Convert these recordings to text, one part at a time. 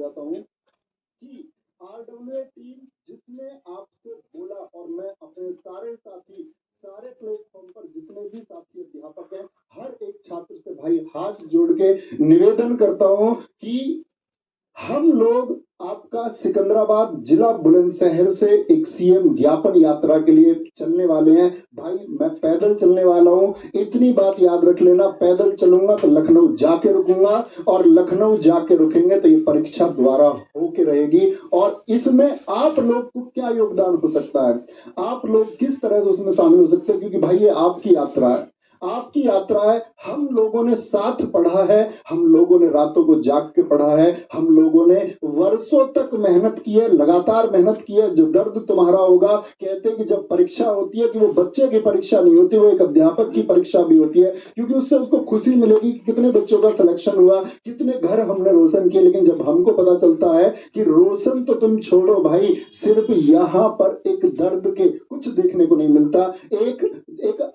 चाहता हूँ कि आरडब्ल्यूए टीम जिसने आपसे बोला, और मैं अपने सारे साथी, सारे प्लेटफॉर्म पर जितने भी साथी अध्यापक हैं, हर एक छात्र से भाई हाथ जोड़ के निवेदन करता हूं कि हम लोग आपका सिकंदराबाद जिला बुलंदशहर से एक सीएम ज्ञापन यात्रा के लिए चलने वाले हैं। भाई मैं पैदल चलने वाला हूं, इतनी बात याद रख लेना, पैदल चलूंगा तो लखनऊ जाके रुकूंगा, और लखनऊ जाके रुकेंगे तो ये परीक्षा द्वारा होके रहेगी। और इसमें आप लोग को क्या योगदान हो सकता है, आप लोग किस तरह से उसमें शामिल हो सकते हैं, क्योंकि भाई ये आपकी यात्रा है, आपकी यात्रा है। हम लोगों ने साथ पढ़ा है, हम लोगों ने रातों को जाग के पढ़ा है, हम लोगों ने वर्षों तक मेहनत की है, लगातार मेहनत की है। जो दर्द तुम्हारा होगा, कहते हैं कि जब परीक्षा होती है कि वो बच्चे की परीक्षा नहीं होती, वो एक अध्यापक की परीक्षा भी होती है, क्योंकि उससे उसको खुशी मिलेगी कि कितने बच्चों का सिलेक्शन हुआ, कितने घर हमने रोशन किए। लेकिन जब हमको पता चलता है कि रोशन तो तुम छोड़ो भाई, सिर्फ यहाँ पर एक दर्द के कुछ देखने को नहीं मिलता। एक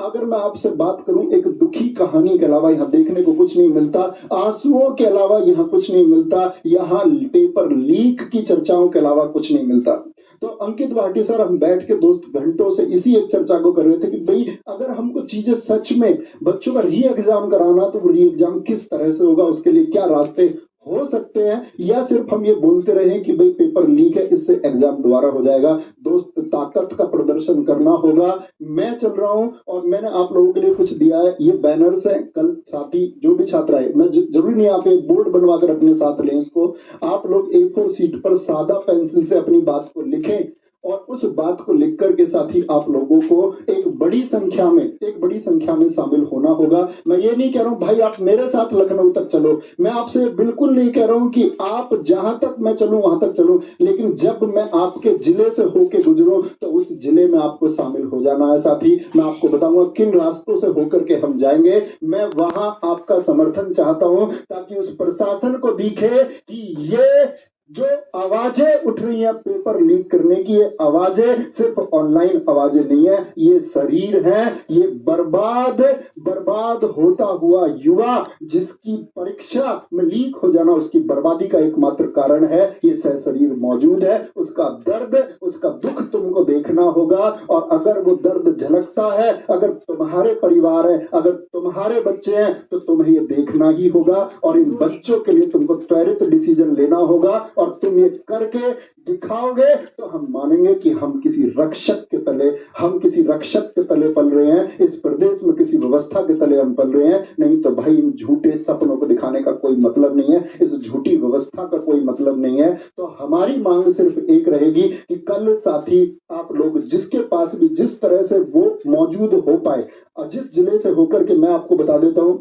अगर मैं आपसे बात करूं, एक दुखी कहानी के अलावा यहाँ देखने को कुछ नहीं मिलता, आंसुओं के अलावा यहाँ कुछ नहीं मिलता, यहाँ पेपर लीक की चर्चाओं के अलावा कुछ नहीं मिलता। तो अंकित भाटी सर, हम बैठ के दोस्त घंटों से इसी एक चर्चा को कर रहे थे कि भाई अगर हमको चीजें सच में बच्चों का री एग्जाम कराना, तो री एग्जाम किस तरह से होगा, उसके लिए क्या रास्ते हो सकते हैं, या सिर्फ हम ये बोलते रहे कि भाई पेपर लीक है इससे एग्जाम दोबारा हो जाएगा। दोस्त, ताकत का प्रदर्शन करना होगा। मैं चल रहा हूं और मैंने आप लोगों के लिए कुछ दिया है, ये बैनर्स हैं। कल साथी जो भी छात्र आए, मैं जरूरी नहीं आप एक बोर्ड बनवाकर अपने साथ लें, इसको आप लोग A4 शीट पर सादा पेंसिल से अपनी बात को लिखें, और उस बात को लिख कर के साथ ही आप लोगों को एक बड़ी संख्या में शामिल होना होगा। मैं ये नहीं कह रहा हूं भाई आप मेरे साथ लखनऊ तक चलो, मैं आपसे बिल्कुल नहीं कह रहा हूं कि आप जहां तक मैं चलूं वहां तक चलूं, लेकिन जब मैं आपके जिले से होके गुजरूं तो उस जिले में आपको शामिल हो जाना है। साथी, मैं आपको बताऊंगा किन रास्तों से होकर के हम जाएंगे। मैं वहां आपका समर्थन चाहता हूं, ताकि उस प्रशासन को दिखे कि ये जो आवाजें उठ रही हैं पेपर लीक करने की, ये आवाजें सिर्फ ऑनलाइन आवाजें नहीं है, ये शरीर है, ये बर्बाद होता हुआ युवा जिसकी परीक्षा में लीक हो जाना उसकी बर्बादी का एकमात्र कारण है। ये शरीर मौजूद है, उसका दर्द, उसका दुख तुमको देखना होगा। और अगर वो दर्द झलकता है, अगर तुम्हारे परिवार है, अगर तुम्हारे बच्चे हैं, तो तुम्हें ये देखना ही होगा, और इन बच्चों के लिए तुमको त्वरित डिसीजन लेना होगा। और तुम ये करके दिखाओगे तो हम मानेंगे कि हम किसी रक्षक के तले पल रहे हैं, इस प्रदेश में किसी व्यवस्था के तले हम पल रहे हैं। नहीं तो भाई इन झूठे सपनों को दिखाने का कोई मतलब नहीं है, इस झूठी व्यवस्था का कोई मतलब नहीं है। तो हमारी मांग सिर्फ एक रहेगी कि कल साथी आप लोग जिसके पास भी जिस तरह से वो मौजूद हो पाए, और जिस जिले से होकर के, मैं आपको बता देता हूं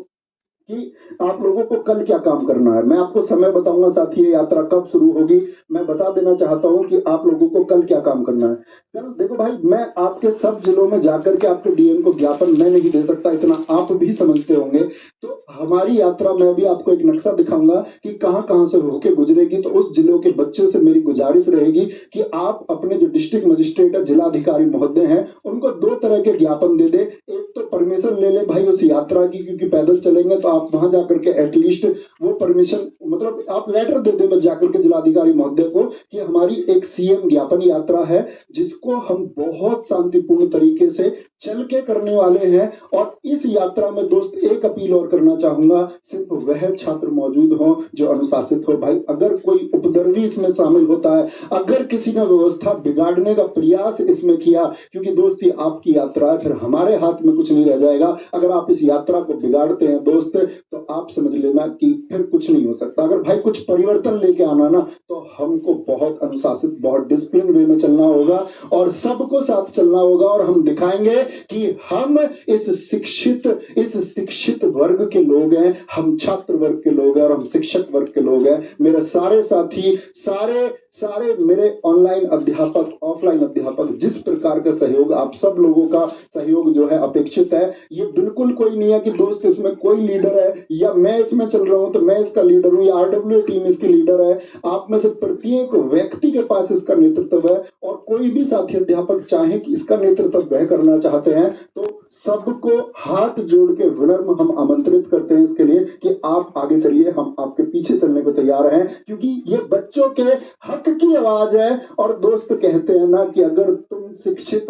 कि आप लोगों को कल क्या काम करना है। मैं आपको समय बताऊंगा साथी, ये यात्रा कब शुरू होगी। मैं बता देना चाहता हूं कि आप लोगों को कल क्या काम करना है। कल देखो भाई, मैं आपके सब जिलों में जाकर के आपके डीएम को ज्ञापन मैं नहीं दे सकता, इतना आप भी समझते होंगे। तो हमारी यात्रा में भी आपको एक नक्शा दिखाऊंगा कि कहां कहां से होके गुजरेगी। तो उस जिलों के बच्चों से मेरी गुजारिश रहेगी कि आप अपने जो डिस्ट्रिक्ट मजिस्ट्रेट है, जिलाधिकारी महोदय हैं, उनको 2 तरह के ज्ञापन दे दे। एक तो परमिशन ले ले भाई उस यात्रा की, क्योंकि पैदल चलेंगे तो आप वहां जाकर के एटलीस्ट वो परमिशन, मतलब आप लेटर दे दे बस जाकर के जिलाधिकारी महोदय को कि हमारी एक सीएम ज्ञापन यात्रा है, जिसको हम बहुत शांतिपूर्ण तरीके से चल के करने वाले हैं। और इस यात्रा में दोस्त एक अपील और करना चाहूंगा, सिर्फ वह छात्र मौजूद हो जो अनुशासित हो। भाई अगर कोई उपद्रवी इसमें शामिल होता है, अगर किसी ने व्यवस्था बिगाड़ने का प्रयास इसमें किया, क्योंकि दोस्त ये आपकी यात्रा है, फिर हमारे हाथ में कुछ नहीं रह जाएगा। अगर आप इस यात्रा को बिगाड़ते हैं दोस्त, तो आप समझ लेना कि फिर कुछ नहीं हो सकता। अगर भाई कुछ परिवर्तन लेके आना ना, तो हमको बहुत अनुशासित, बहुत डिसिप्लिन वे में चलना होगा, और सबको साथ चलना होगा। और हम दिखाएंगे कि हम इस शिक्षित वर्ग के लोग हैं, हम छात्र वर्ग के लोग हैं, और हम शिक्षक वर्ग के लोग हैं। मेरे सारे साथी, सारे मेरे ऑनलाइन अध्यापक, ऑफलाइन अध्यापक, जिस प्रकार का सहयोग, आप सब लोगों का सहयोग जो है अपेक्षित है। ये बिल्कुल कोई नहीं है कि दोस्त इसमें कोई लीडर है, या मैं इसमें चल रहा हूं तो मैं इसका लीडर हूं, या आरडब्ल्यूए टीम इसकी लीडर है। आप में से प्रत्येक व्यक्ति के पास इसका नेतृत्व है, और कोई भी साथी अध्यापक चाहे कि इसका नेतृत्व वह करना चाहते हैं, तो सबको हाथ जोड़ के विनम्र हम आमंत्रित करते हैं इसके लिए कि आप आगे चलिए, हम आपके पीछे चलने को तैयार तैयार हैं, क्योंकि ये बच्चों के हक की आवाज है। और दोस्त कहते हैं ना कि अगर तुम शिक्षित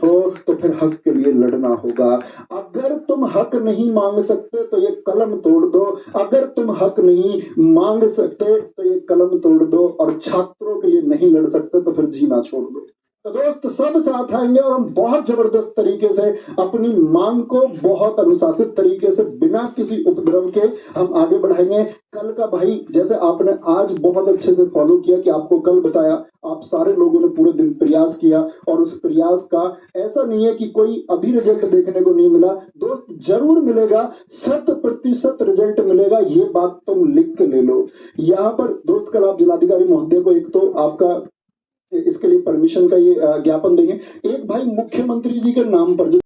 हो तो फिर हक के लिए लड़ना होगा। अगर तुम हक नहीं मांग सकते तो ये कलम तोड़ दो, अगर तुम हक नहीं मांग सकते तो ये कलम तोड़ दो, और छात्रों के लिए नहीं लड़ सकते तो फिर जीना छोड़ दो। तो दोस्त सब साथ आएंगे और हम बहुत जबरदस्त तरीके से अपनी मांग को बहुत अनुशासित तरीके से बिना किसी उपद्रव के हम आगे बढ़ाएंगे। कल का भाई जैसे आपने आज बहुत अच्छे से फॉलो किया कि आपको कल बताया, आप सारे लोगों ने पूरे दिन प्रयास किया, और उस प्रयास का ऐसा नहीं है कि कोई अभी रिजल्ट देखने को नहीं मिला, दोस्त जरूर मिलेगा, 100% रिजल्ट मिलेगा, ये बात तुम लिख के ले लो। यहाँ पर दोस्त कल आप जिलाधिकारी महोदय को एक तो आपका इसके लिए परमिशन का ये ज्ञापन देंगे, एक भाई मुख्यमंत्री जी के नाम पर जो